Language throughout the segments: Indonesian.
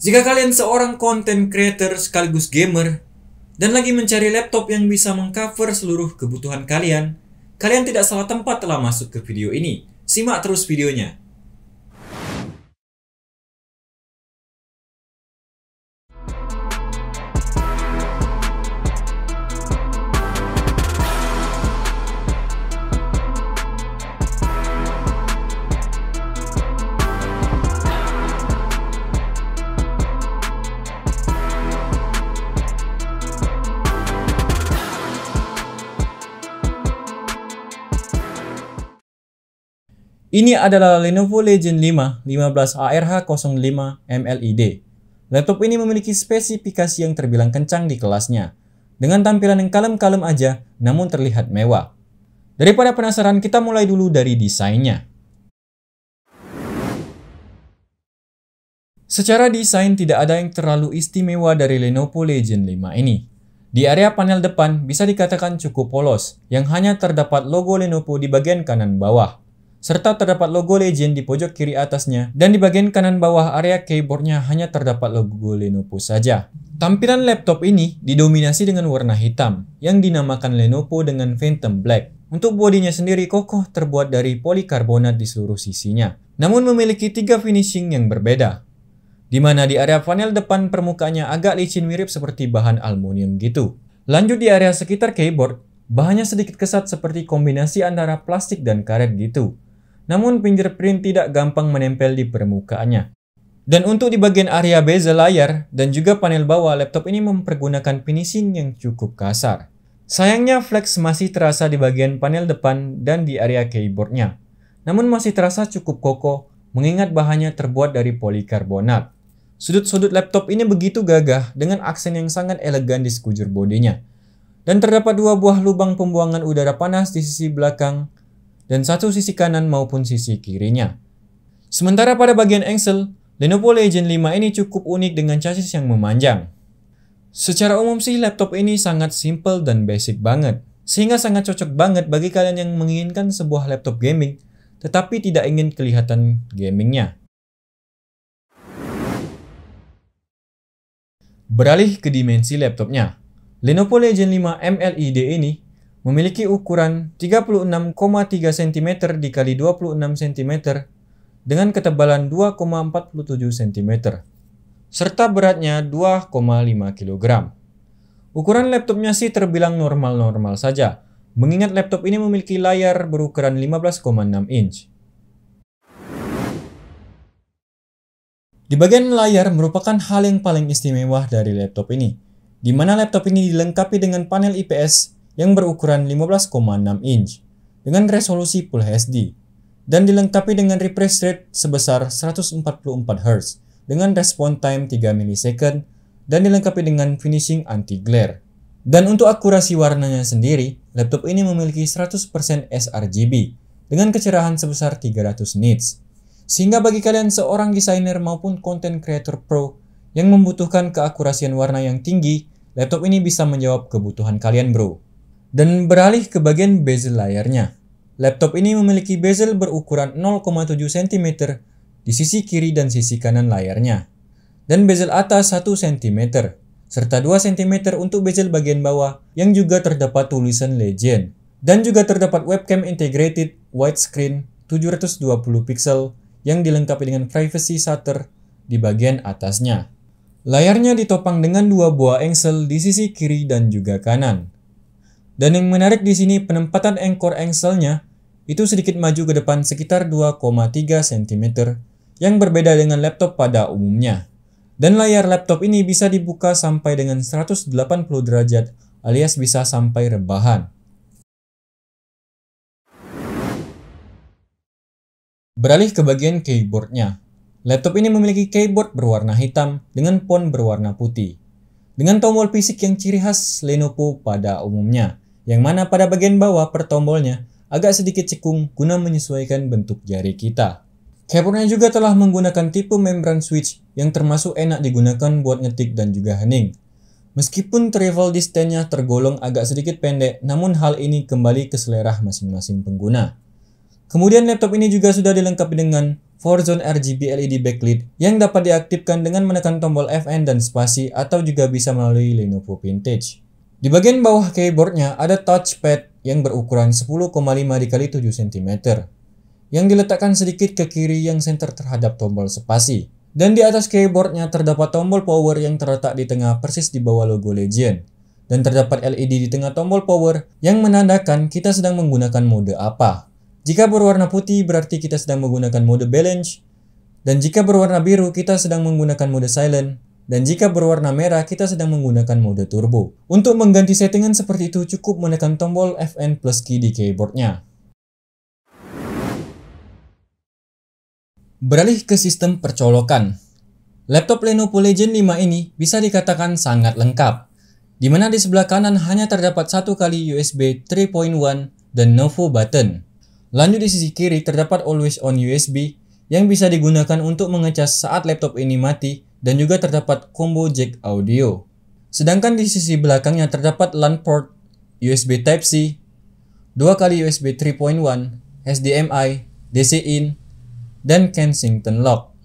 Jika kalian seorang content creator sekaligus gamer dan lagi mencari laptop yang bisa mengcover seluruh kebutuhan kalian, kalian tidak salah tempat telah masuk ke video ini. Simak terus videonya. Ini adalah Lenovo Legion 5 15ARH05 MLID. Laptop ini memiliki spesifikasi yang terbilang kencang di kelasnya, dengan tampilan yang kalem-kalem aja namun terlihat mewah. Daripada penasaran, kita mulai dulu dari desainnya. Secara desain tidak ada yang terlalu istimewa dari Lenovo Legion 5 ini. Di area panel depan bisa dikatakan cukup polos, yang hanya terdapat logo Lenovo di bagian kanan bawah, serta terdapat logo Legion di pojok kiri atasnya, dan di bagian kanan bawah area keyboardnya hanya terdapat logo Lenovo saja. Tampilan laptop ini didominasi dengan warna hitam, yang dinamakan Lenovo dengan Phantom Black. Untuk bodinya sendiri kokoh terbuat dari polikarbonat di seluruh sisinya, namun memiliki 3 finishing yang berbeda, di mana di area panel depan permukaannya agak licin mirip seperti bahan aluminium gitu. Lanjut di area sekitar keyboard, bahannya sedikit kesat seperti kombinasi antara plastik dan karet gitu. Namun fingerprint tidak gampang menempel di permukaannya. Dan untuk di bagian area bezel layar dan juga panel bawah, laptop ini mempergunakan finishing yang cukup kasar. Sayangnya flex masih terasa di bagian panel depan dan di area keyboardnya. Namun masih terasa cukup kokoh mengingat bahannya terbuat dari polikarbonat. Sudut-sudut laptop ini begitu gagah dengan aksen yang sangat elegan di sekujur bodinya. Dan terdapat 2 buah lubang pembuangan udara panas di sisi belakang dan satu sisi kanan maupun sisi kirinya. Sementara pada bagian engsel, Lenovo Legion 5 ini cukup unik dengan chassis yang memanjang. Secara umum sih laptop ini sangat simple dan basic banget, sehingga sangat cocok banget bagi kalian yang menginginkan sebuah laptop gaming tetapi tidak ingin kelihatan gamingnya. Beralih ke dimensi laptopnya, Lenovo Legion 5 MLID ini memiliki ukuran 36,3 cm x 26 cm dengan ketebalan 2,47 cm serta beratnya 2,5 kg. Ukuran laptopnya sih terbilang normal-normal saja, mengingat laptop ini memiliki layar berukuran 15,6 inch. Di bagian layar merupakan hal yang paling istimewa dari laptop ini, di mana laptop ini dilengkapi dengan panel IPS yang berukuran 15,6 inch dengan resolusi Full HD dan dilengkapi dengan refresh rate sebesar 144 Hz dengan respon time 3 ms dan dilengkapi dengan finishing anti-glare. Dan untuk akurasi warnanya sendiri, laptop ini memiliki 100% sRGB dengan kecerahan sebesar 300 nits. Sehingga bagi kalian seorang desainer maupun content creator pro yang membutuhkan keakurasian warna yang tinggi, laptop ini bisa menjawab kebutuhan kalian bro. Dan beralih ke bagian bezel layarnya. Laptop ini memiliki bezel berukuran 0,7 cm di sisi kiri dan sisi kanan layarnya. Dan bezel atas 1 cm, serta 2 cm untuk bezel bagian bawah yang juga terdapat tulisan Legion. Dan juga terdapat webcam integrated widescreen 720 pixel yang dilengkapi dengan privacy shutter di bagian atasnya. Layarnya ditopang dengan 2 buah engsel di sisi kiri dan juga kanan. Dan yang menarik di sini penempatan anchor engselnya itu sedikit maju ke depan sekitar 2,3 cm yang berbeda dengan laptop pada umumnya. Dan layar laptop ini bisa dibuka sampai dengan 180 derajat alias bisa sampai rebahan. Beralih ke bagian keyboardnya. Laptop ini memiliki keyboard berwarna hitam dengan font berwarna putih, dengan tombol fisik yang ciri khas Lenovo pada umumnya, yang mana pada bagian bawah per tombolnya agak sedikit cekung guna menyesuaikan bentuk jari kita. Keyboardnya juga telah menggunakan tipe membran switch yang termasuk enak digunakan buat ngetik dan juga hening. Meskipun travel distance-nya tergolong agak sedikit pendek, namun hal ini kembali ke selera masing-masing pengguna. Kemudian laptop ini juga sudah dilengkapi dengan 4-zone RGB LED backlit yang dapat diaktifkan dengan menekan tombol Fn dan spasi atau juga bisa melalui Lenovo Vintage. Di bagian bawah keyboardnya ada touchpad yang berukuran 10,5 x 7 cm yang diletakkan sedikit ke kiri yang center terhadap tombol spasi. Dan di atas keyboardnya terdapat tombol power yang terletak di tengah persis di bawah logo Legion. Dan terdapat LED di tengah tombol power yang menandakan kita sedang menggunakan mode apa. Jika berwarna putih berarti kita sedang menggunakan mode balance, dan jika berwarna biru kita sedang menggunakan mode silent, dan jika berwarna merah kita sedang menggunakan mode turbo. Untuk mengganti settingan seperti itu cukup menekan tombol Fn plus key di keyboardnya. Beralih ke sistem percolokan. Laptop Lenovo Legion 5 ini bisa dikatakan sangat lengkap, di mana di sebelah kanan hanya terdapat satu kali USB 3.1 dan Novo button. Lanjut di sisi kiri terdapat Always On USB yang bisa digunakan untuk mengecas saat laptop ini mati dan juga terdapat combo jack audio. Sedangkan di sisi belakangnya terdapat LAN port, USB Type-C, 2 kali USB 3.1, HDMI, DC-in, dan Kensington lock.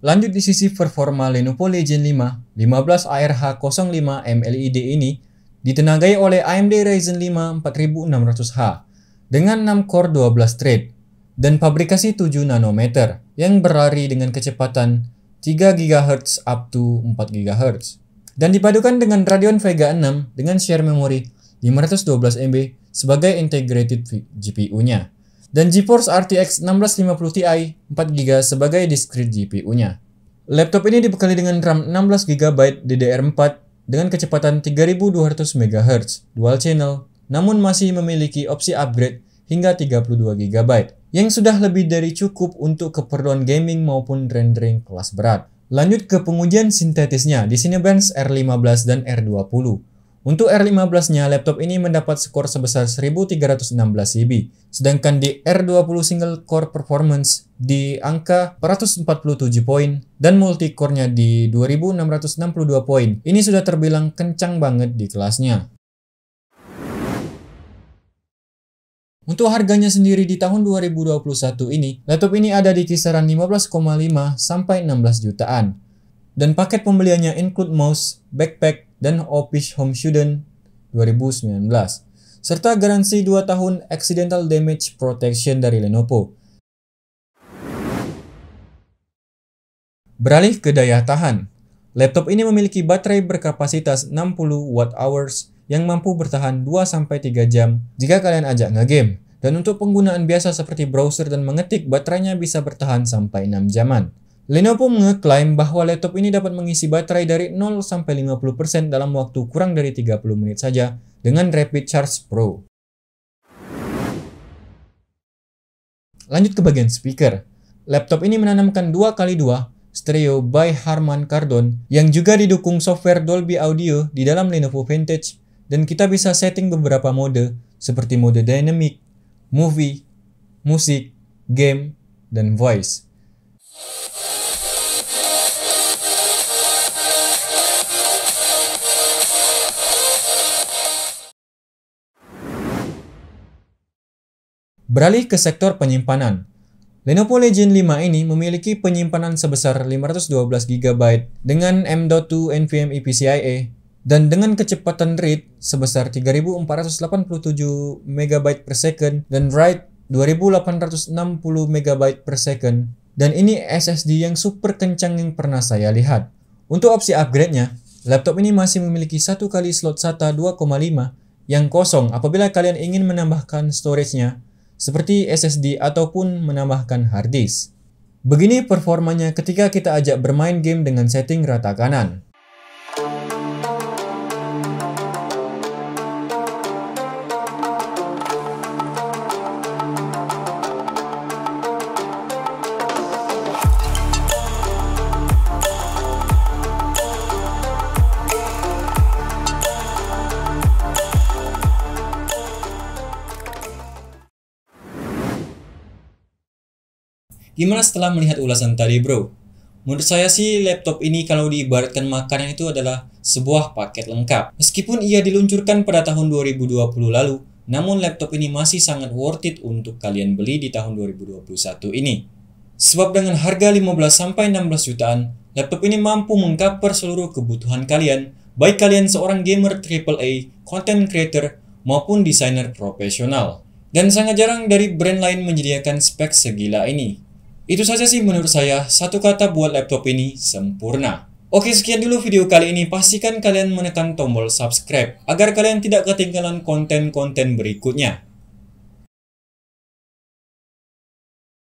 Lanjut di sisi performa Lenovo Legion 5, 15ARH05M LED ini ditenagai oleh AMD Ryzen 5 4600H dengan 6 core 12 thread dan fabrikasi 7 nanometer yang berlari dengan kecepatan 3 GHz up to 4 GHz dan dipadukan dengan Radeon Vega 6 dengan share memori 512 MB sebagai integrated GPU-nya dan GeForce RTX 1650 Ti 4GB sebagai discrete GPU-nya. Laptop ini dibekali dengan RAM 16GB DDR4 dengan kecepatan 3200 MHz dual channel, namun masih memiliki opsi upgrade hingga 32 GB yang sudah lebih dari cukup untuk keperluan gaming maupun rendering kelas berat. Lanjut ke pengujian sintetisnya di Cinebench R15 dan R20. Untuk R15-nya, laptop ini mendapat skor sebesar 1316 CB, sedangkan di R20 single core performance di angka 447 poin dan multi-core-nya di 2662 poin. Ini sudah terbilang kencang banget di kelasnya. Untuk harganya sendiri di tahun 2021 ini, laptop ini ada di kisaran 15,5 sampai 16 jutaan. Dan paket pembeliannya include mouse, backpack, dan Office Home Student 2019. Serta garansi 2 tahun Accidental Damage Protection dari Lenovo. Beralih ke daya tahan. Laptop ini memiliki baterai berkapasitas 60 Wh yang mampu bertahan 2-3 jam jika kalian ajak ngegame. Dan untuk penggunaan biasa seperti browser dan mengetik, baterainya bisa bertahan sampai 6 jaman. Lenovo mengeklaim bahwa laptop ini dapat mengisi baterai dari 0-50% dalam waktu kurang dari 30 menit saja dengan Rapid Charge Pro. Lanjut ke bagian speaker. Laptop ini menanamkan 2x2 stereo by Harman Kardon yang juga didukung software Dolby Audio di dalam Lenovo Vintage, dan kita bisa setting beberapa mode seperti mode dynamic, movie, musik, game, dan voice. Beralih ke sektor penyimpanan. Lenovo Legion 5 ini memiliki penyimpanan sebesar 512 GB dengan M.2 NVMe PCIe dan dengan kecepatan read sebesar 3487 MB per second dan write 2860 MB per second, dan ini SSD yang super kencang yang pernah saya lihat. Untuk opsi upgrade-nya, laptop ini masih memiliki satu kali slot SATA 2,5 yang kosong apabila kalian ingin menambahkan storage-nya seperti SSD ataupun menambahkan hard disk. Begini performanya ketika kita ajak bermain game dengan setting rata kanan. Gimana setelah melihat ulasan tadi, bro? Menurut saya sih laptop ini kalau diibaratkan makanan itu adalah sebuah paket lengkap. Meskipun ia diluncurkan pada tahun 2020 lalu, namun laptop ini masih sangat worth it untuk kalian beli di tahun 2021 ini. Sebab dengan harga 15-16 jutaan, laptop ini mampu mengcover seluruh kebutuhan kalian, baik kalian seorang gamer AAA, content creator, maupun desainer profesional. Dan sangat jarang dari brand lain menyediakan spek segila ini. Itu saja sih menurut saya, satu kata buat laptop ini, sempurna. Oke, sekian dulu video kali ini. Pastikan kalian menekan tombol subscribe agar kalian tidak ketinggalan konten-konten berikutnya.